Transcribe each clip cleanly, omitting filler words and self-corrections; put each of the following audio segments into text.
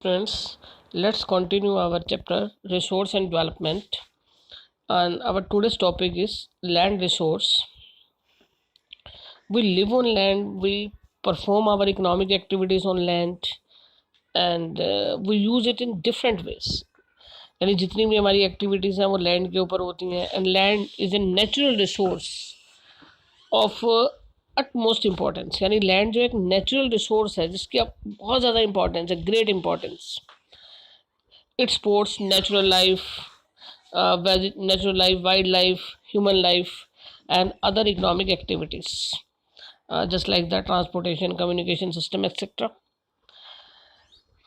Friends, let's continue our chapter Resource and Development. And our today's topic is land resource. We live on land, we perform our economic activities on land, and we use it in different ways. यानी जितनी भी हमारी activities हैं वो land के ऊपर होती हैं and land is a natural resource of utmost importance. यानी लैंड जो एक नेचुरल रिसोर्स है जिसकी अब बहुत ज़्यादा इंपॉर्टेंस है, great importance. It supports natural life, wildlife, human life, and other economic activities, just like the transportation, communication system, etc.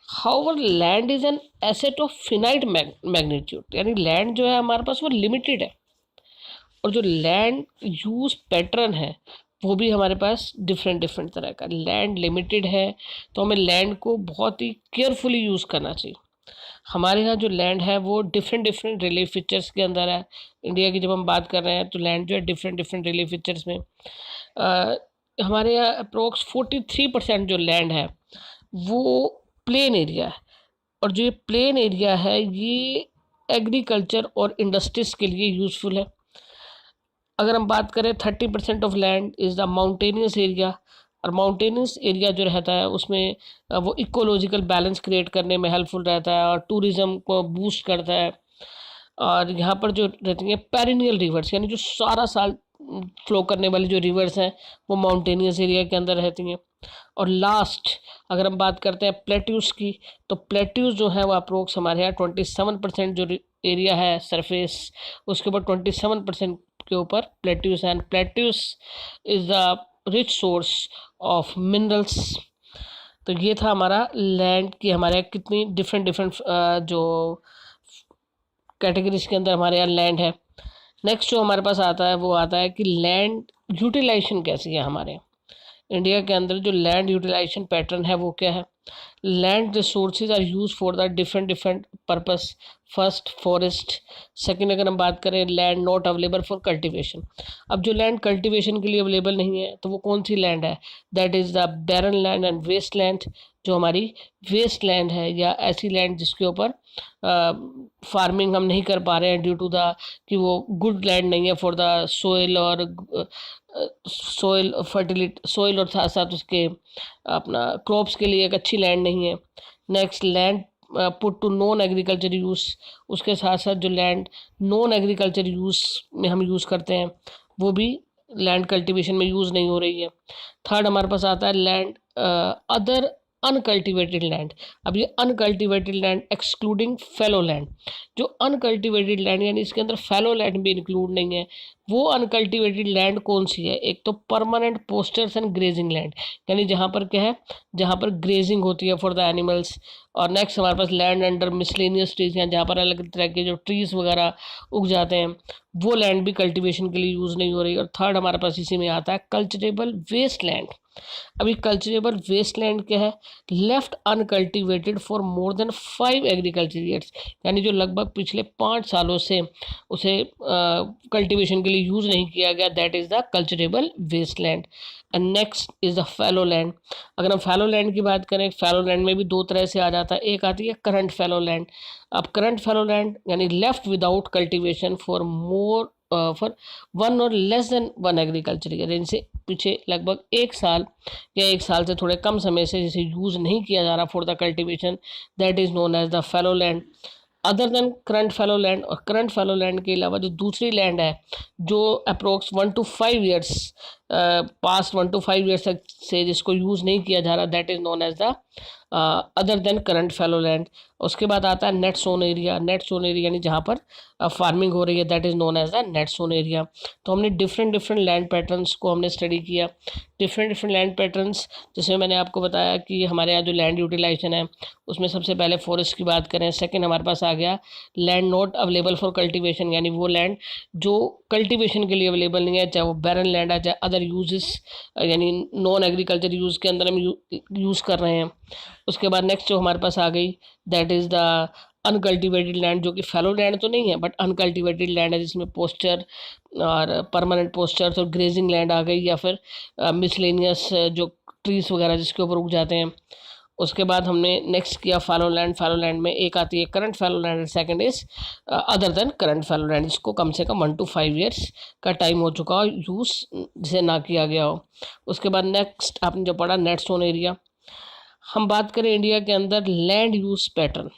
However, land is an asset of finite magnitude. यानी land जो है हमारे पास वो लिमिटेड है, और जो land use pattern है वो भी हमारे पास डिफरेंट तरह का। लैंड लिमिटेड है तो हमें लैंड को बहुत ही केयरफुली यूज़ करना चाहिए। हमारे यहाँ जो लैंड है वो डिफरेंट रिलीफ फीचर्स के अंदर है। इंडिया की जब हम बात कर रहे हैं तो लैंड जो है डिफरेंट रिलीफ फीचर्स में हमारे यहाँ अप्रोक्स 43% जो लैंड है वो प्लेन एरिया है, और जो ये प्लेन एरिया है ये एग्रीकल्चर और इंडस्ट्रीज के लिए यूज़फुल है। अगर हम बात करें 30% of land is the mountainous area, और माउंटेनियस एरिया जो रहता है उसमें वो इकोलॉजिकल बैलेंस क्रिएट करने में हेल्पफुल रहता है और टूरिज़्म को बूस्ट करता है। और यहाँ पर जो रहती हैं पेरिनियल रिवर्स, यानी जो सारा साल फ्लो करने वाली जो रिवर्स हैं वो माउंटेनियस एरिया के अंदर रहती हैं। और लास्ट अगर हम बात करते हैं प्लेट्यूज की, तो प्लेट्यूज जो है वो अप्रोक्स हमारे यहाँ 27% जो एरिया है सरफेस, उसके ऊपर 27% के ऊपर plateaus and plateaus is the rich source of minerals. तो ये था हमारा लैंड की हमारे कितनी डिफरेंट जो कैटेगरीज के अंदर हमारे यहाँ लैंड है। नेक्स्ट जो हमारे पास आता है वो आता है कि लैंड यूटिलाइजेशन कैसी है। हमारे इंडिया के अंदर जो लैंड यूटिलाइजेशन पैटर्न है वो क्या है। Land resources are use for the different purpose. First forest, second अगर हम बात करें land not available for cultivation. अब जो लैंड कल्टीवेशन के लिए अवेलेबल नहीं है तो वो कौन सी लैंड है, that is the barren land and waste land. जो हमारी वेस्ट लैंड है या ऐसी लैंड जिसके ऊपर फार्मिंग हम नहीं कर पा रहे हैं ड्यू टू द कि वो गुड लैंड नहीं है फॉर द सोइल और सोइल फर्टिलिटी, सोइल और साथ साथ उसके अपना क्रॉप्स के लिए एक अच्छी लैंड नहीं है। Next land put to non agriculture use, उसके साथ साथ जो लैंड नॉन एग्रीकल्चर यूज़ में हम यूज़ करते हैं वो भी लैंड कल्टीवेशन में यूज़ नहीं हो रही है। थर्ड हमारे पास आता है लैंड अदर अनकल्टिवेटेड लैंड। अब ये uncultivated land excluding fallow land, जो अनकल्टिवेटेड लैंड यानी इसके अंदर फैलो लैंड भी इंक्लूड नहीं है, वो अनकल्टिवेटेड लैंड कौन सी है। एक तो permanent posters and grazing land, यानी जहाँ पर क्या है, जहाँ पर ग्रेजिंग होती है फॉर द एनिमल्स। और नेक्स्ट हमारे पास लैंड अंडर मिसलेनियस ट्रीज, हैं जहाँ पर अलग तरह के जो ट्रीज वगैरह उग जाते हैं, वो लैंड भी कल्टीवेशन के लिए यूज़ नहीं हो रही। और थर्ड हमारे पास इसी में आता है कल्चरेबल वेस्ट लैंड। अभी कल्चरेबल वेस्ट लैंड क्या है, left uncultivated for more than 5 agriculture years, यानी जो लगभग पिछले 5 सालों से उसे कल्टीवेशन के लिए यूज़ नहीं किया गया, that is the culturable waste land. And next is the fallow land. अगर हम फैलो लैंड की बात करें, फैलो लैंड में भी 2 तरह से आ जाता है। एक आती है करंट फैलो लैंड। अब करंट फैलो लैंड यानी left without cultivation for more for 1 और लेस देन 1 एग्रीकल्चर ईयर, इनसे पीछे लगभग 1 साल या 1 साल से थोड़े कम समय से जिसे यूज़ नहीं किया जा रहा for the cultivation, that is known as the fallow land other than current fallow land. और करंट फैलो लैंड के अलावा जो दूसरी लैंड है जो approx 1 to 5 years past 1 to 5 years तक से जिसको यूज़ नहीं किया जा रहा, that is known as the other than current fallow land. उसके बाद आता है net sown area. Net sown area यानी जहाँ पर फार्मिंग हो रही है, that is known as the net sown area. तो हमने डिफरेंट लैंड पैटर्न्स को हमने स्टडी किया। डिफरेंट लैंड पैटर्न्स, जिसमें मैंने आपको बताया कि हमारे यहाँ जो लैंड यूटिलाइजेशन है उसमें सबसे पहले फॉरेस्ट की बात करें। सेकंड हमारे पास आ गया land not available for cultivation, यानी वो लैंड जो कल्टीवेशन के लिए अवेलेबल नहीं है, चाहे वो बैरन लैंड है चाहे अदर यूजेस यानी नॉन एग्रीकल्चर यूज़ के अंदर हम यूज़ कर रहे हैं। उसके बाद नेक्स्ट जो हमारे पास आ गई that is the uncultivated land, जो कि फैलो लैंड तो नहीं है बट अनकल्टिवेटेड लैंड है, जिसमें पोस्चर और परमानेंट पोस्चर्स और ग्रेजिंग लैंड आ गई, या फिर मिसलेनियस जो ट्रीज वगैरह जिसके ऊपर उग जाते हैं। उसके बाद हमने नेक्स्ट किया फैलो लैंड। फैलो लैंड में एक आती है current fallow land, second is other than current fallow land. इसको कम से कम 1 to 5 ईयर्स का टाइम हो चुका हो यूज़ जिसे ना किया गया हो। उसके बाद नेक्स्ट आपने जो पढ़ा नेट सोन एरिया। हम बात करें इंडिया के अंदर land use pattern.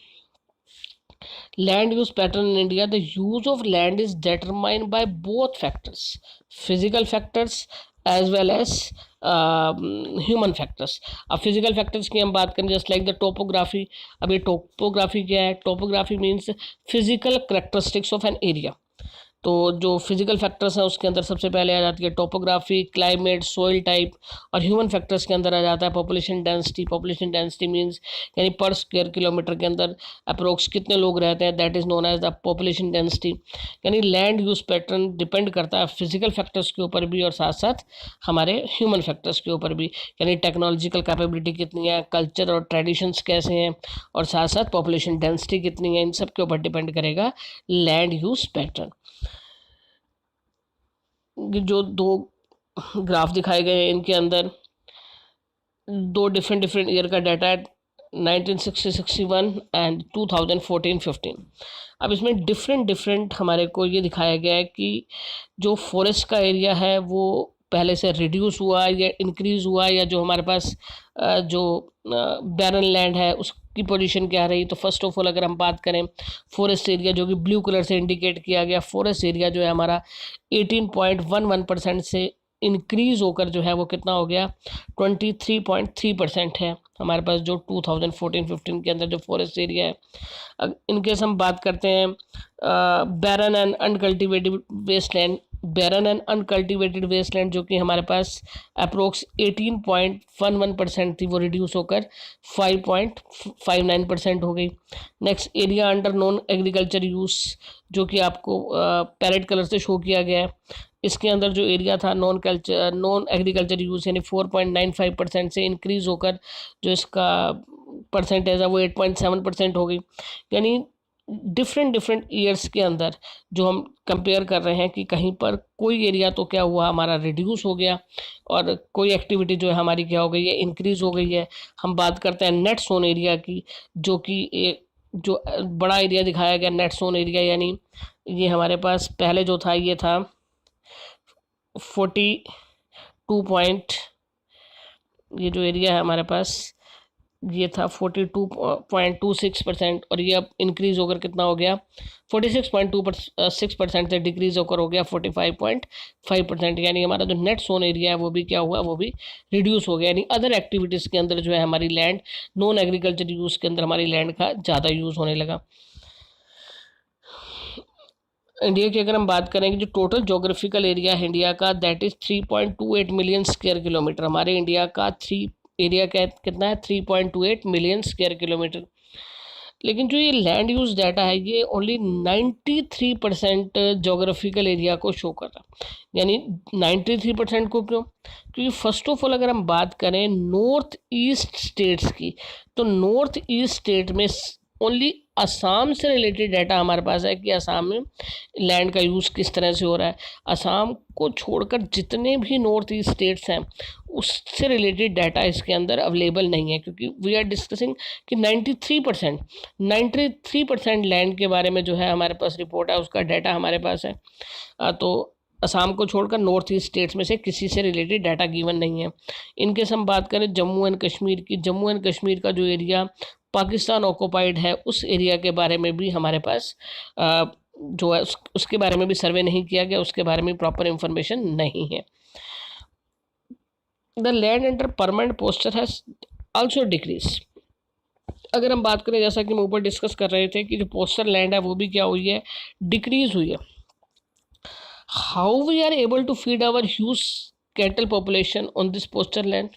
Land use pattern in India, the use of land is determined by both factors, physical factors as well as human factors. अब फिजिकल फैक्टर्स की हम बात करें जस्ट लाइक द टोपोग्राफी। अब ये topography क्या है? Topography means physical characteristics of an area. तो जो फिजिकल फैक्टर्स हैं उसके अंदर सबसे पहले आ जाती है टोपोग्राफी, क्लाइमेट, सोइल टाइप। और ह्यूमन फैक्टर्स के अंदर आ जाता है population density. Population density means यानी पर स्क्वायर किलोमीटर के अंदर अप्रोक्स कितने लोग रहते हैं, that is known as the population density. यानी लैंड यूज पैटर्न डिपेंड करता है फिजिकल फैक्टर्स के ऊपर भी और साथ साथ हमारे ह्यूमन फैक्टर्स के ऊपर भी। यानी टेक्नोलॉजिकल कैपेबिलिटी कितनी है, कल्चर और ट्रेडिशंस कैसे हैं, और साथ साथ पॉपुलेशन डेंसिटी कितनी है, इन सब के ऊपर डिपेंड करेगा लैंड यूज पैटर्न। जो दो ग्राफ दिखाए गए हैं इनके अंदर दो डिफरेंट ईयर का डाटा है, 1960-61 एंड 2014-15। अब इसमें डिफरेंट हमारे को ये दिखाया गया है कि जो फॉरेस्ट का एरिया है वो पहले से रिड्यूस हुआ या इंक्रीज हुआ, या जो हमारे पास जो बैरन लैंड है उसकी पोजीशन क्या रही। तो फर्स्ट ऑफ ऑल अगर हम बात करें फॉरेस्ट एरिया, जो कि ब्लू कलर से इंडिकेट किया गया, फॉरेस्ट एरिया जो है हमारा 18.11% से इंक्रीज होकर जो है वो कितना हो गया, 23.3% है हमारे पास जो 2014-15 के अंदर जो फॉरेस्ट एरिया है। इनकेस हम बात करते हैं barren and uncultivated wasteland, barren and uncultivated wasteland जो कि हमारे पास अप्रोक्स 18.11% थी, वो रिड्यूस होकर 5.59% हो गई। Next area under non agriculture use, जो कि आपको पैरेट कलर से शो किया गया है। इसके अंदर जो एरिया था नॉन एग्रीकल्चर यूज यानी 4.95% से इंक्रीज होकर जो इसका परसेंटेज है वो 8.7% हो गई। यानी डिफरेंट ईयर्स के अंदर जो हम कंपेयर कर रहे हैं कि कहीं पर कोई एरिया तो क्या हुआ हमारा रिड्यूस हो गया और कोई एक्टिविटी जो है हमारी क्या हो गई है, इंक्रीज हो गई है। हम बात करते हैं नेट सोन एरिया की, जो कि एक जो बड़ा एरिया दिखाया गया नेट सोन एरिया, यानी ये हमारे पास पहले जो था ये था 42 पॉइंट, ये जो एरिया है हमारे पास ये था 42.26% और ये अब इंक्रीज होकर कितना हो गया 46.26% से डिक्रीज होकर हो गया 45.5%। यानी हमारा जो नेट सोन एरिया है वो भी क्या हुआ, वो भी रिड्यूस हो गया। यानी अदर एक्टिविटीज़ के अंदर जो है हमारी लैंड, नॉन एग्रीकल्चर यूज़ के अंदर हमारी लैंड का ज़्यादा यूज़ होने लगा। इंडिया की अगर हम बात करें कि जो टोटल जोग्राफिकल एरिया है इंडिया का, that is 3.28 million square kilometre. हमारे इंडिया का एरिया कितना है 3.28 मिलियन स्क्वायर किलोमीटर। लेकिन जो ये लैंड यूज डाटा है ये ओनली 93% जोग्राफिकल एरिया को शो कर रहा है। यानी 93% को क्यों? क्योंकि फर्स्ट ऑफ ऑल अगर हम बात करें नॉर्थ ईस्ट स्टेट्स की, तो नॉर्थ ईस्ट स्टेट में ओनली असम से रिलेटेड डाटा हमारे पास है कि असम में लैंड का यूज़ किस तरह से हो रहा है। असम को छोड़कर जितने भी नॉर्थ ईस्ट स्टेट्स हैं उससे रिलेटेड डाटा इसके अंदर अवेलेबल नहीं है, क्योंकि वी आर डिस्कसिंग कि 93% लैंड के बारे में जो है हमारे पास रिपोर्ट है, उसका डाटा हमारे पास है। तो असम को छोड़कर नॉर्थ ईस्ट स्टेट्स में से किसी से रिलेटेड डाटा गिवन नहीं है। इनके हम बात करें जम्मू एंड कश्मीर की, जम्मू एंड कश्मीर का जो एरिया पाकिस्तान ऑक्युपाइड है उस एरिया के बारे में भी हमारे पास जो है उसके बारे में भी सर्वे नहीं किया गया, उसके बारे में प्रॉपर इंफॉर्मेशन नहीं है। The land under permanent posture has also decrease. अगर हम बात करें जैसा कि हम ऊपर डिस्कस कर रहे थे कि जो पोस्टर लैंड है वो भी क्या हुई है, डिक्रीज हुई है। How we are able to feed our huge cattle population on this pasture land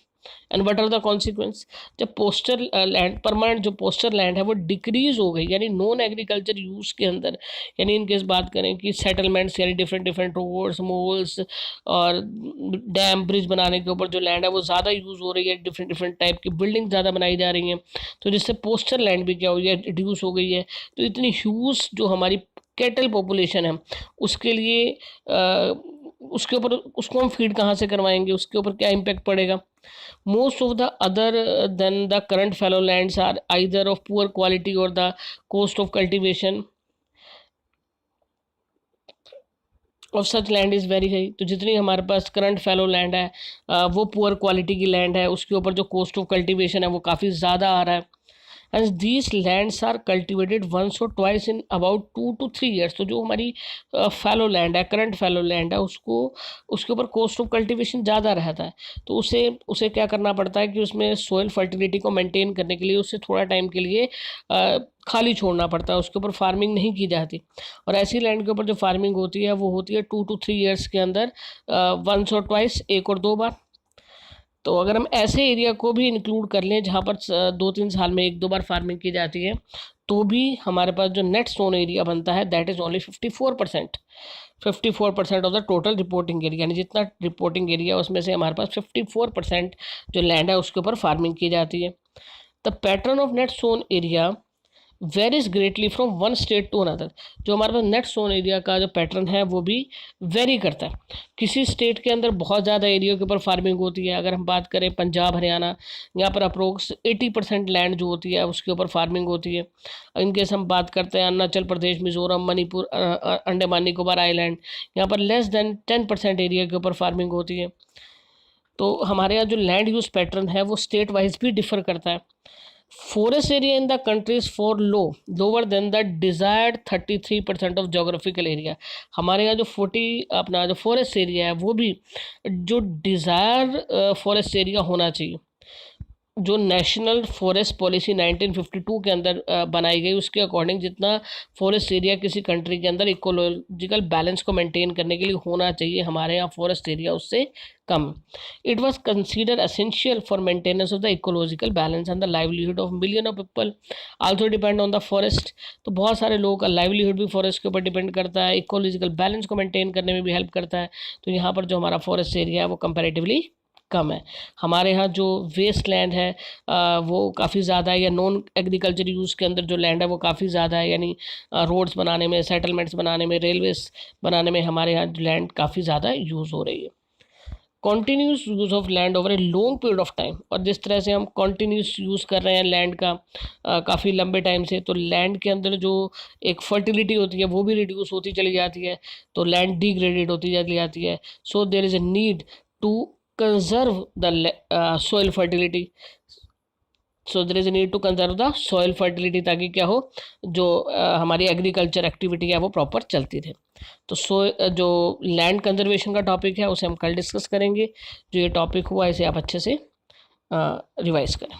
and what are the consequence. जब पोस्टर लैंड परमानेंट जो पोस्टर लैंड है वो डिक्रीज हो गई, यानी नॉन एग्रीकल्चर यूज़ के अंदर, यानी इनकेस बात करें कि सेटलमेंट्स यानी डिफरेंट रोड्स, मॉल्स और डैम ब्रिज बनाने के ऊपर जो लैंड है वो ज़्यादा यूज़ हो रही है, डिफरेंट टाइप की बिल्डिंग ज़्यादा बनाई जा रही हैं, तो जिससे पोस्टर लैंड भी क्या हुई है, रिड्यूस हो गई है। तो इतनी ह्यूज जो हमारी कैटल पॉपुलेशन है उसके लिए उसके ऊपर उसको हम फीड कहाँ से करवाएंगे, उसके ऊपर क्या इम्पैक्ट पड़ेगा। Most of the other than the current fallow lands are either of poor quality और the cost of cultivation of such land is very high. तो जितनी हमारे पास करंट फैलो लैंड है वो पुअर क्वालिटी की लैंड है, उसके ऊपर जो कॉस्ट ऑफ कल्टिवेशन है वो काफ़ी ज़्यादा आ रहा है। And these lands are cultivated once और twice in about 2 to 3 years। तो जो हमारी फैलो लैंड है, करंट फैलो लैंड है, उसको उसके ऊपर कॉस्ट ऑफ कल्टिवेशन ज़्यादा रहता है। तो उसे उसे क्या करना पड़ता है कि उसमें सोइल फर्टिलिटी को मेंटेन करने के लिए उसे थोड़ा टाइम के लिए खाली छोड़ना पड़ता है, उसके ऊपर फार्मिंग नहीं की जाती। और ऐसी लैंड के ऊपर जो फार्मिंग होती है वो होती है 2 to 3 years के अंदर, वंस और ट्वाइस, 1 और 2 बार। तो अगर हम ऐसे एरिया को भी इंक्लूड कर लें जहाँ पर 2-3 साल में 1-2 बार फार्मिंग की जाती है, तो भी हमारे पास जो नेट सोन एरिया बनता है that is only 54%। 54% of the total reporting area, यानी जितना रिपोर्टिंग एरिया उसमें से हमारे पास 54% जो लैंड है उसके ऊपर फार्मिंग की जाती है। The pattern of net sown area varies greatly from one state to another. जो हमारे पास नेट सोन एरिया का जो पैटर्न है वो भी वेरी करता है। किसी स्टेट के अंदर बहुत ज़्यादा एरिया के ऊपर फार्मिंग होती है। अगर हम बात करें पंजाब हरियाणा, यहाँ पर अप्रोक्स 80% लैंड जो होती है उसके ऊपर फार्मिंग होती है। इनकेस हम बात करते हैं अरुणाचल प्रदेश, मिजोरम, मणिपुर, अंडमान निकोबार आइलैंड, यहाँ पर लेस देन 10% एरिया के ऊपर फार्मिंग होती है। तो हमारे यहाँ जो लैंड यूज़ पैटर्न है वो स्टेट वाइज भी डिफर करता है। Forest area in the country is for lower than the desired 33% of geographical area। हमारे यहाँ जो 40 अपना जो फॉरेस्ट एरिया है वो भी जो डिज़ायर फॉरेस्ट एरिया होना चाहिए, जो नेशनल फॉरेस्ट पॉलिसी 1952 के अंदर बनाई गई उसके अकॉर्डिंग जितना फॉरेस्ट एरिया किसी कंट्री के अंदर इकोलॉजिकल बैलेंस को मेंटेन करने के लिए होना चाहिए, हमारे यहाँ फॉरेस्ट एरिया उससे कम। It was consider essential for maintenance of the ecological balance and the livelihood of million of people also depend on the forest. तो बहुत सारे लोगों का लाइवलीहुड भी फॉरेस्ट के ऊपर डिपेंड करता है, इकोलॉजिकल बैलेंस को मेंटेन करने में भी हेल्प करता है। तो यहाँ पर जो हमारा फॉरेस्ट एरिया है वो कंपेरेटिवली कम है। हमारे यहाँ जो वेस्ट लैंड है वो काफ़ी ज़्यादा है, या नॉन एग्रीकल्चर यूज़ के अंदर जो लैंड है वो काफ़ी ज़्यादा है, यानी रोड्स बनाने में, सेटलमेंट्स बनाने में, रेलवेज बनाने में हमारे यहाँ लैंड काफ़ी ज़्यादा यूज़ हो रही है। Continuous use of land over a long period of time, और जिस तरह से हम कॉन्टीन्यूस यूज़ कर रहे हैं लैंड का काफ़ी लंबे टाइम से, तो लैंड के अंदर जो एक फर्टिलिटी होती है वो भी रिड्यूस होती चली जाती है, तो लैंड डिग्रेडेड होती चली जाती है। So there is a need to conserve the soil fertility। so there is a need to conserve the soil fertility ताकि क्या हो, जो हमारी एग्रीकल्चर एक्टिविटी है वो प्रॉपर चलती रहे। तो जो लैंड कंजर्वेशन का टॉपिक है उसे हम कल डिस्कस करेंगे। जो ये टॉपिक हुआ इसे आप अच्छे से रिवाइज करें।